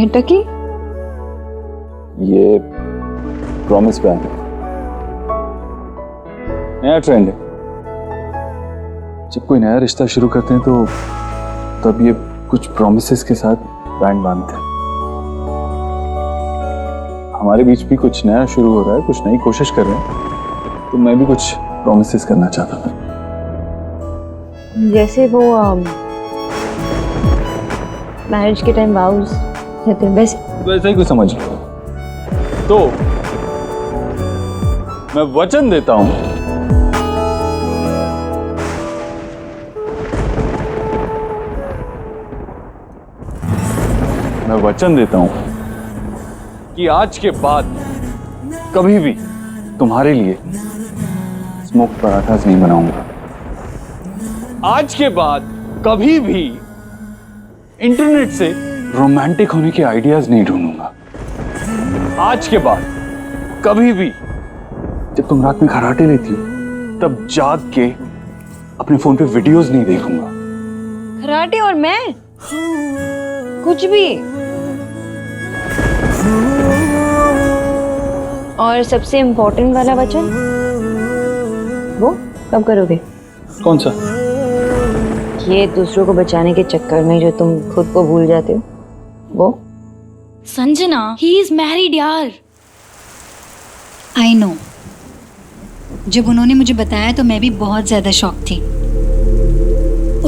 है टकी? ये promise band है, नया ट्रेंड है। जब कोई नया रिश्ता शुरू करते हैं तो तब ये कुछ प्रॉमिसेस के साथ बैंड बांधते हैं। हमारे बीच भी कुछ नया शुरू हो रहा है, कुछ नई कोशिश कर रहे हैं, तो मैं भी कुछ प्रॉमिसेस करना चाहता था। जैसे वो मैरिज के टाइम वाउज देते हैं वैसा ही कुछ समझ लो। तो मैं वचन देता हूं कि आज के बाद कभी भी तुम्हारे लिए स्मोक पराठास नहीं बनाऊंगा। आज के बाद कभी भी इंटरनेट से रोमांटिक होने के आइडियाज नहीं ढूंढूंगा। आज के बाद कभी भी जब तुम रात में खर्राटे लेती हो तब जाग के अपने फोन पे वीडियोस नहीं देखूंगा। खराटे और मैं कुछ भी। और सबसे इम्पोर्टेंट वाला वचन वो कब करोगे? कौन सा? ये दूसरों को बचाने के चक्कर में जो तुम खुद को भूल जाते हो वो। संजना, ही इज मैरिड यार। I know. जब उन्होंने मुझे बताया तो मैं भी बहुत ज्यादा शॉक थी।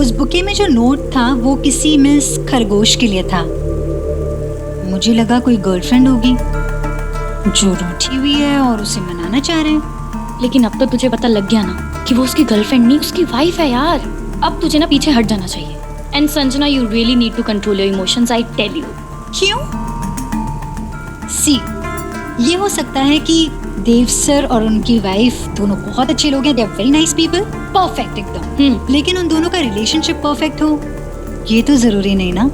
उस बुके में जो नोट था वो किसी मिस खरगोश के लिए था। मुझे लगा कोई गर्लफ्रेंड होगी जो रूठी हुई है और उसे मनाना चाह रहे हैं। लेकिन अब तो तुझे पता लग गया ना कि वो उसकी गर्लफ्रेंड नहीं, उसकी वाइफ है यार। अब तुझे ना पीछे हट जाना चाहिए। And Sanjana, you really need to control your emotions, I tell you. क्यों? सी, ये हो सकता है कि देव सर और उनकी वाइफ दोनों बहुत अच्छे लोग हैं, they are very nice people, perfect एकदम। लेकिन उन दोनों का रिलेशनशिप परफेक्ट हो ये तो जरूरी नहीं ना।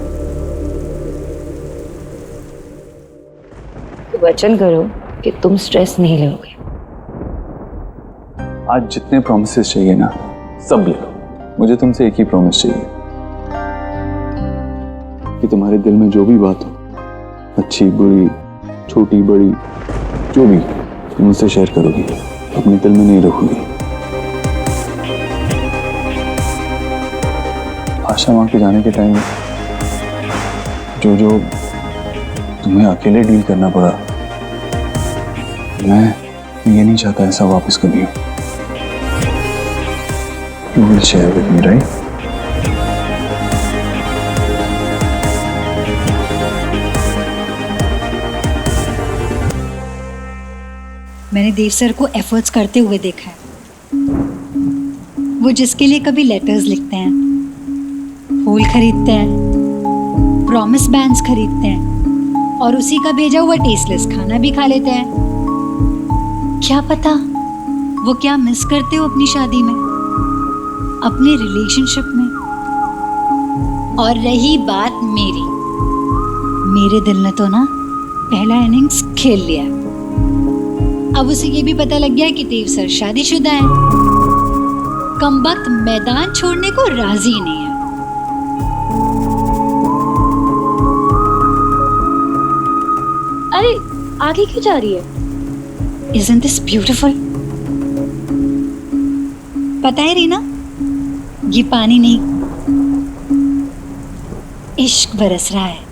तो वचन करो कि तुम स्ट्रेस नहीं लोगे। आज जितने प्रॉमिसेस चाहिए ना सब ले लो। मुझे तुमसे एक ही प्रॉमिस चाहिए कि तुम्हारे दिल में जो भी बात हो, अच्छी बुरी छोटी बड़ी जो भी, तुम मुझसे शेयर करोगी, अपने दिल में नहीं रखोगी। आशा मां के जाने के टाइम जो जो तुम्हें अकेले डील करना पड़ा, मैं ये नहीं चाहता ऐसा वापस कभी हो। You will share with me, right? मैंने देव सर को एफर्ट्स करते हुए देखा है। वो जिसके लिए कभी लेटर्स लिखते हैं, फूल खरीदते हैं, प्रॉमिस बैंड्स खरीदते हैं और उसी का भेजा हुआ टेस्टलेस खाना भी खा लेते हैं। क्या पता वो क्या मिस करते हो अपनी शादी में, अपने रिलेशनशिप में। और रही बात मेरे दिल ने तो ना पहला इनिंग्स खेल लिया। अब उसे ये भी पता लग गया कि देव सर शादीशुदा है। कमबख्त मैदान छोड़ने को राजी नहीं है। अरे आगे क्यों जा रही है? Isn't this beautiful? पता है रीना, ये पानी नहीं इश्क बरस रहा है।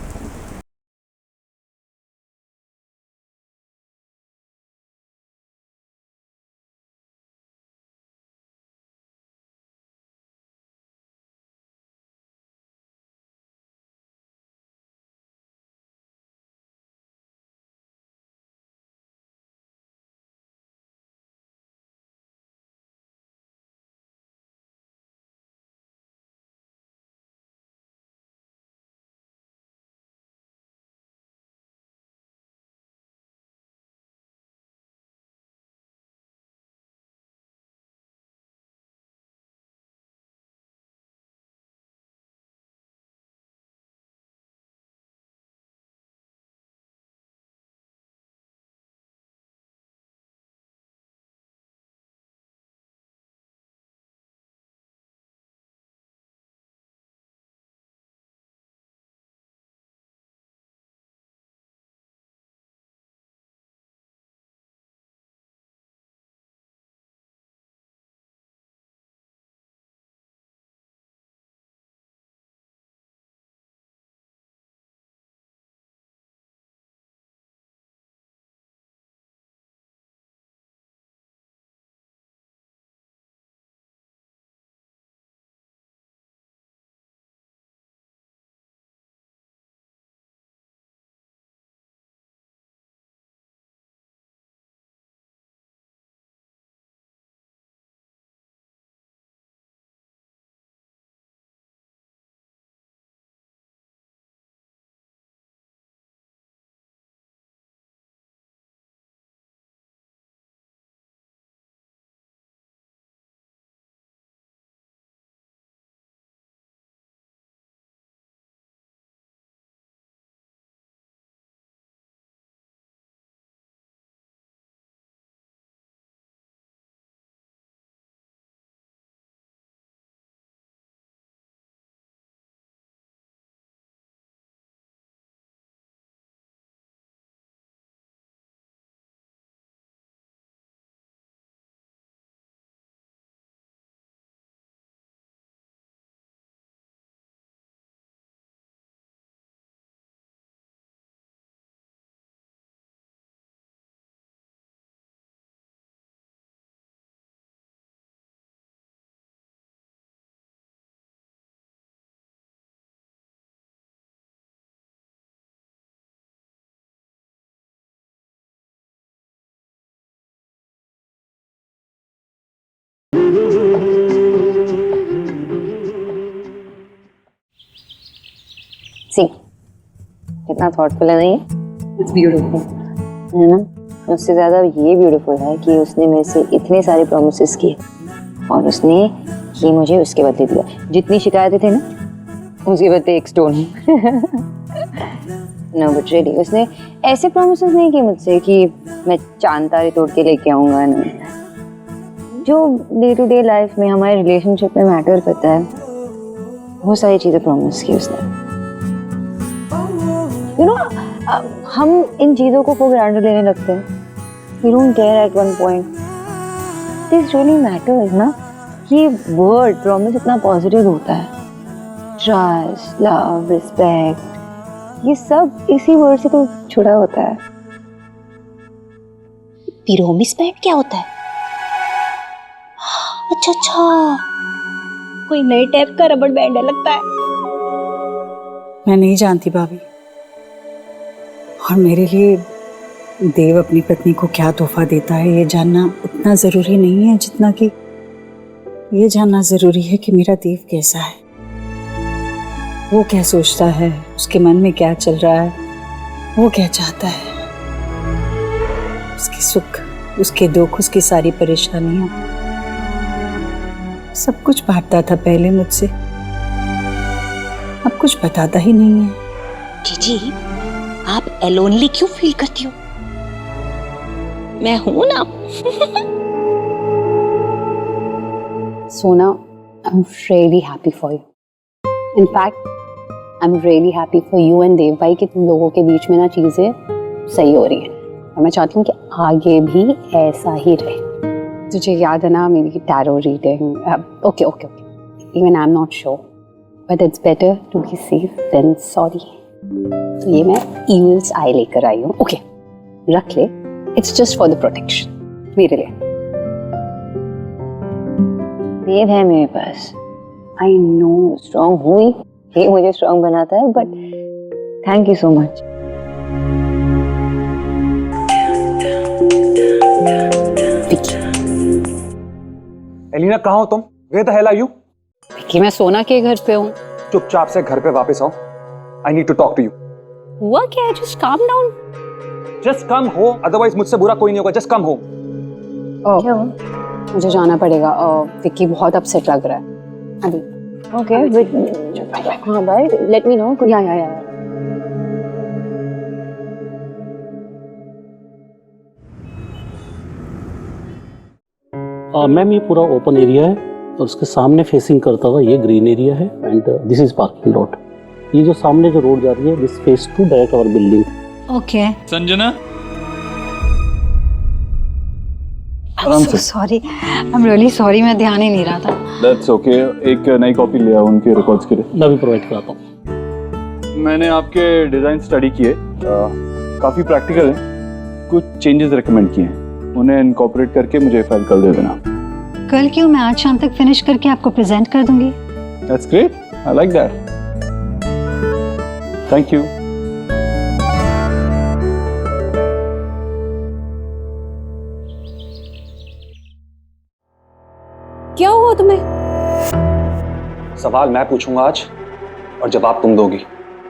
सी कितना थॉटफुल है नहीं? It's beautiful. है ना? उससे ज्यादा ये ब्यूटीफुल है कि उसने मेरे से इतने सारे प्रोमिसेस किए और उसने ये मुझे उसके बदले दिया। जितनी शिकायतें थे ना उसके बदले एक स्टोन। नो बट रियली उसने ऐसे प्रोमिसेस नहीं किए मुझसे कि मैं चांद तारे तोड़ के लेके आऊंगा। नहीं, जो डे टू डे लाइफ में हमारे रिलेशनशिप में मैटर करता है वो सारी चीजें प्रोमिस की उसने। यू नो हम इन चीजों को फॉर ग्रांटेड लेने लगते हैं। We don't care at one point. This really matters ना। ये वर्ड प्रॉमिस इतना पॉजिटिव होता है। ट्रस्ट, लव, रिस्पेक्ट, ये सब इसी वर्ड से तो जुड़ा होता है। पिरोमिस बैंड क्या होता है? अच्छा अच्छा, कोई नए टाइप का रबड़ बैंड है लगता है। मैं नहीं जानती भाभी, और मेरे लिए देव अपनी पत्नी को क्या तोहफा देता है ये जानना उतना जरूरी नहीं है जितना कि ये जानना जरूरी है कि मेरा देव कैसा है, वो क्या सोचता है, उसके मन में क्या चल रहा है, वो क्या चाहता है, उसके सुख, उसके दुख, उसकी सारी परेशानियां, सब कुछ बांटता था पहले मुझसे, अब कुछ बताता ही नहीं है। जीजी, आप एलोनली क्यों फील करती हो? मैं हूं ना। Sona, I'm really happy for you. In fact, I'm really happy for you and देव भाई कि तुम लोगों के बीच में ना चीजें सही हो रही हैं, और मैं चाहती हूँ कि आगे भी ऐसा ही रहे। तुझे याद है ना मेरी tarot reading? Okay, even I'm not sure, but it's better to be safe than sorry. तो ये मैं Evil's Eye लेकर आई हूँ। ओके, रख ले, it's just for the protection, मेरे लिए। देव है मेरे पास। I know, स्ट्रॉन्ग हुई, ये मुझे स्ट्रॉन्ग बनाता है, but thank you so much. Elina, कहाँ हो तुम? Where the hell are you? कि मैं सोना के घर पे हूँ। चुपचाप से घर पे वापस आओ। I need to talk to you. हुआ क्या है? Just calm down. Just come home, otherwise मुझसे बुरा कोई नहीं होगा। Just come home. मुझे जाना पड़ेगा। विक्की बहुत अपसेट लग रहा है अभी। ओके, हाँ बाय, लेट मी नो। या मैम, ये पूरा ओपन एरिया है और उसके सामने फेसिंग करता हुआ ये ग्रीन एरिया है and this is parking lot. ये जो सामने जो रोड जा रही है this face to direct our building. Okay, Sanjana, I'm so sorry. I'm really sorry, मैं ध्यान ही नहीं रहा था। That's okay. एक नई कॉपी लिया उनके रिकॉर्ड्स के लिए। मैं भी प्रोवाइड कराता हूँ। मैंने आपके डिजाइन स्टडी किए, काफी प्रैक्टिकल है। कुछ चेंजेस रेकमेंड किए हैं, उन्हें इनकॉर्पोरेट करके मुझे फाइल कल दे देना। कल क्यों? मैं आज शाम तक फिनिश करके आपको प्रेजेंट कर दूंगी। That's great. I like that. Thank you. क्या हुआ तुम्हें? सवाल मैं पूछूंगा आज और जवाब तुम दोगी।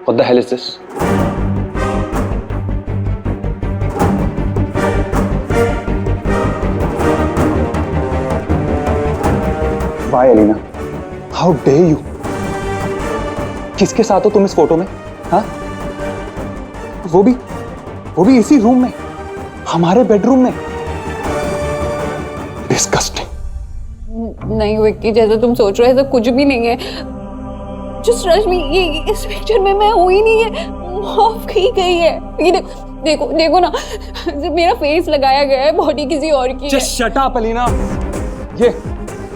What the hell is this? Why, Elena? How dare you? किसके साथ हो तुम इस फोटो में? हाँ? वो भी इसी रूम में, हमारे बेडरूम में। Disgusting. नहीं विक्की, जैसा तुम सोच रहे हो ऐसा कुछ भी नहीं है। जस्ट रश मी, ये इस पिक्चर में मैं हूं ही नहीं है, ऑफ की गई है। ये देखो ना, मेरा फेस लगाया गया है, बॉडी किसी और की है। Just shut up, Elena. ये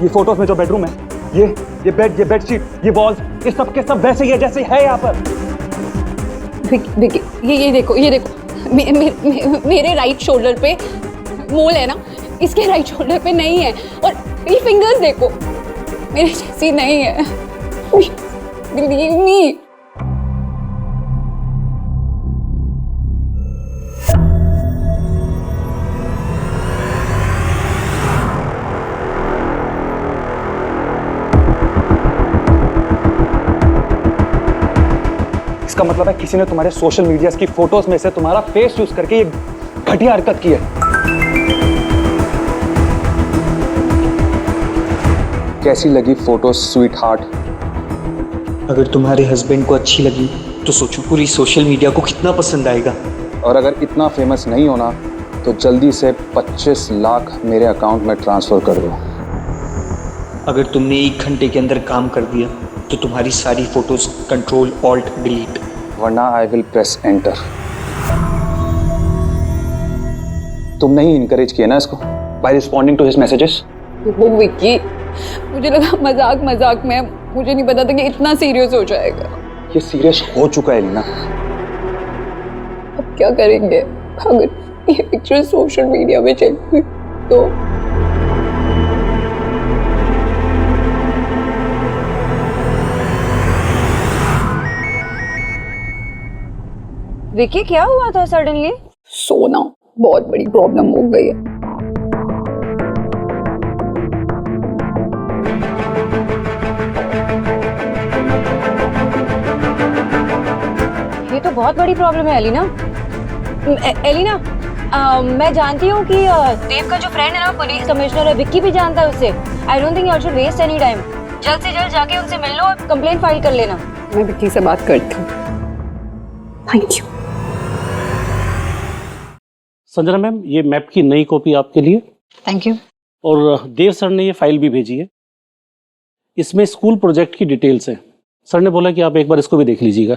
फोटोज में जो बेडरूम है, ये बेड, ये बेडशीट, ये वॉल्स, ये सब के सब वैसे ही है जैसे है यहाँ पर। विक्की, ये देखो मेरे राइट शोल्डर पे मोल है ना, इसके राइट शोल्डर पे नहीं है। और ये फिंगर्स देखो, मेरे जैसी नहीं है। Believe me. इसका मतलब है किसी ने तुम्हारे सोशल मीडिया की फोटोज में से तुम्हारा फेस यूज करके ये घटिया हरकत की है। कैसी लगी फोटो स्वीट हार्ट? अगर तुम्हारे हस्बैंड को अच्छी लगी तो सोचो पूरी सोशल मीडिया को कितना पसंद आएगा। और अगर इतना फेमस नहीं होना तो जल्दी से 25 लाख मेरे अकाउंट में ट्रांसफर कर दो। अगर तुमने 1 घंटे के अंदर काम कर दिया तो तुम्हारी सारी फोटोज कंट्रोल ऑल्ट डिलीट, वरना आई विल प्रेस एंटर। तुमने ही इनकरेज किया ना इसको by responding to his messages. वो विक्की, मुझे लगा मजाक मजाक में, मुझे नहीं पता था कि इतना सीरियस हो जाएगा। ये सीरियस हो चुका है लीना। अब क्या करेंगे अगर ये पिक्चर सोशल मीडिया में चली हुई तो? विकी क्या हुआ था सडनली? सोना बहुत बड़ी प्रॉब्लम हो गई है। ये तो बहुत बड़ी प्रॉब्लम है एलिना। एलिना, मैं जानती हूँ कि देव का जो फ्रेंड है ना पुलिस कमिश्नर है, विक्की भी जानता है उससे। I don't think you should waste any time. जल्द से जल्द जाके उनसे मिल लो और कंप्लेंट फाइल कर लेना। मैं विक्की से बात करती हूँ। Thank you. संजना मैम, ये मैप की नई कॉपी आपके लिए। Thank you. और देव सर ने ये फाइल भी भेजी है। इसमें स्कूल प्रोजेक्ट की डिटेल्स हैं। सर ने बोला कि आप एक बार इसको भी देख लीजिएगा।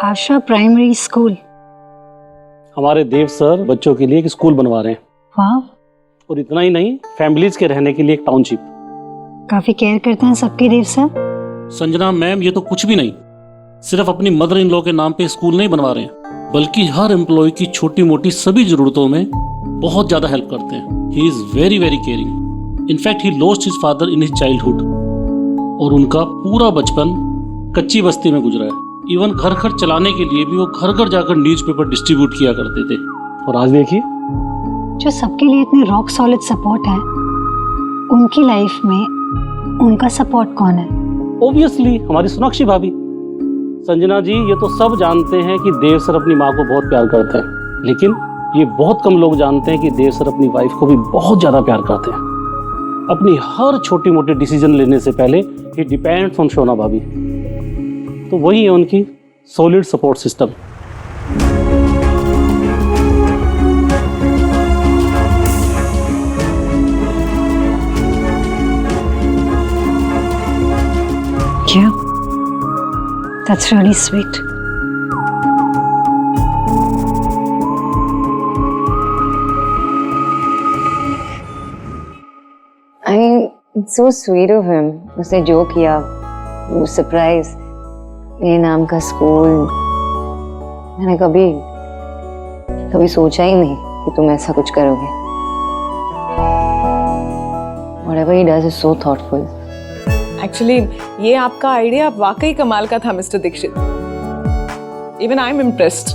आशा प्राइमरी स्कूल। हमारे देव सर बच्चों के लिए एक स्कूल बनवा रहे हैं। वाह, और इतना ही नहीं, फैमिलीज के रहने के लिए एक टाउनशिप। काफी केयर करते हैं सबके देव सर। संजना मैम, ये तो कुछ भी नहीं, सिर्फ अपनी मदर इन लॉ के नाम पे स्कूल नहीं बनवा रहे हैं, बल्कि हर एम्प्लॉय की छोटी मोटी सभी जरूरतों में बहुत ज्यादा हेल्प करते हैं। He is very very caring. In fact he lost his father in his childhood, और उनका पूरा बचपन कच्ची बस्ती में गुजरा है। इवन घर घर चलाने के लिए भी वो घर घर जाकर न्यूज़पेपर डिस्ट्रीब्यूट किया करते थे। और आज देखिए, जो सबके लिए इतने रॉक सॉलिड सपोर्ट है, उनकी लाइफ में उनका सपोर्ट कौन है? ऑब्वियसली हमारी सोनाक्षी भाभी। संजना जी, ये तो सब जानते हैं कि देव सर अपनी माँ को बहुत प्यार करते हैं, लेकिन ये बहुत कम लोग जानते हैं कि देव सर अपनी वाइफ को भी बहुत ज्यादा प्यार करते हैं। अपनी हर छोटी मोटी डिसीजन लेने से पहले ही डिपेंड्स ऑन सोना भाभी। तो वही है उनकी सॉलिड सपोर्ट सिस्टम। क्या? That's really sweet. I mean, it's so sweet of him. उसने जो किया, वो सरप्राइज, मेरे नाम का स्कूल। मैंने कभी सोचा ही नहीं कि तुम ऐसा कुछ करोगे। Whatever he does is so thoughtful. Actually ये आपका आइडिया वाकई कमाल का था mister Dikshit. Even I am impressed.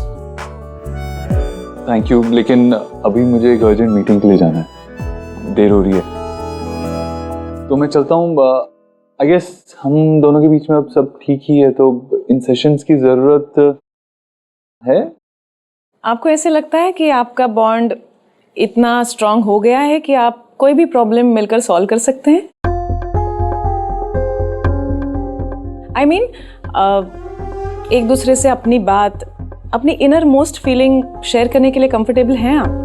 Thank you, लेकिन अभी मुझे एक अर्जेंट मीटिंग के लिए जाना है, देर हो रही है, तो मैं चलता हूँ। आई गेस हम दोनों के बीच में अब सब ठीक ही है, तो इन सेशंस की जरूरत है। आपको ऐसे लगता है कि आपका बॉन्ड इतना स्ट्रांग हो गया है कि आप कोई भी प्रॉब्लम मिलकर सॉल्व कर सकते हैं? आई मीन, एक दूसरे से अपनी बात, अपनी इनर मोस्ट फीलिंग शेयर करने के लिए कंफर्टेबल हैं आप?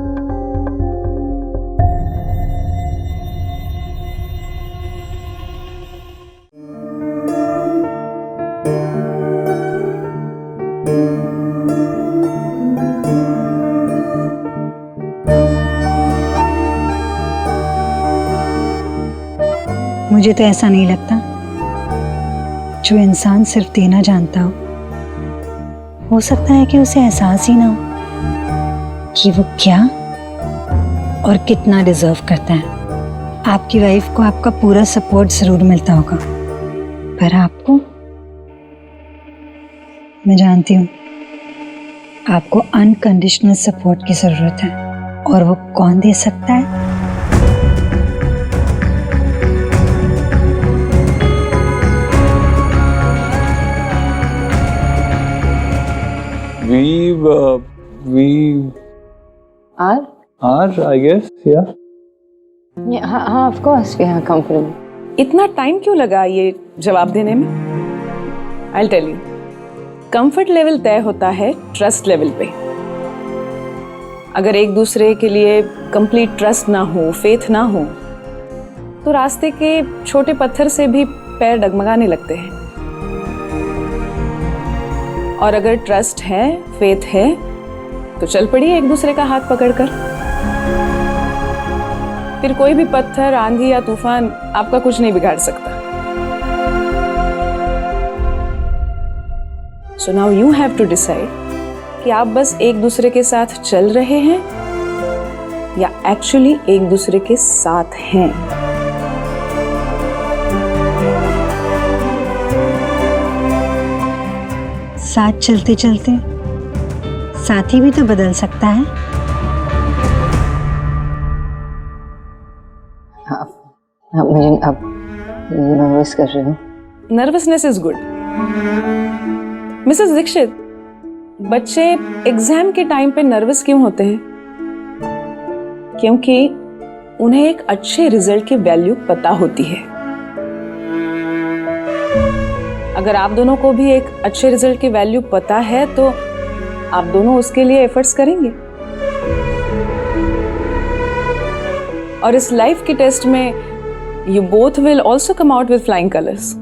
मुझे तो ऐसा नहीं लगता। जो इंसान सिर्फ देना जानता हो सकता है कि उसे एहसास ही ना हो कि वो क्या और कितना डिजर्व करता है। आपकी वाइफ को आपका पूरा सपोर्ट जरूर मिलता होगा, पर आपको, मैं जानती हूँ, आपको अनकंडीशनल सपोर्ट की जरूरत है। और वो कौन दे सकता है? we are I guess, yeah. हाँ of course we are comfortable. इतना टाइम क्यों लगा ये जवाब देने में? I'll tell you. Comfort level तय होता है ट्रस्ट लेवल पे। अगर एक दूसरे के लिए कंप्लीट ट्रस्ट ना हो, फेथ ना हो, तो रास्ते के छोटे पत्थर से भी पैर डगमगाने लगते हैं। और अगर ट्रस्ट है, फेथ है, तो चल पड़िए एक दूसरे का हाथ पकड़कर। फिर कोई भी पत्थर, आंधी या तूफान आपका कुछ नहीं बिगाड़ सकता। So now you have to decide कि आप बस एक दूसरे के साथ चल रहे हैं या एक्चुअली एक दूसरे के साथ हैं। साथ चलते चलते साथी भी तो बदल सकता है। आप मुझे अब नर्वस कर रहे हो। Nervousness is good. Mrs Dikshit, बच्चे एग्जाम के टाइम पे नर्वस क्यों होते हैं? क्योंकि उन्हें एक अच्छे रिजल्ट की वैल्यू पता होती है। अगर आप दोनों को भी एक अच्छे रिजल्ट की वैल्यू पता है तो आप दोनों उसके लिए एफर्ट्स करेंगे। और इस लाइफ के टेस्ट में you both will also come out with flying colours.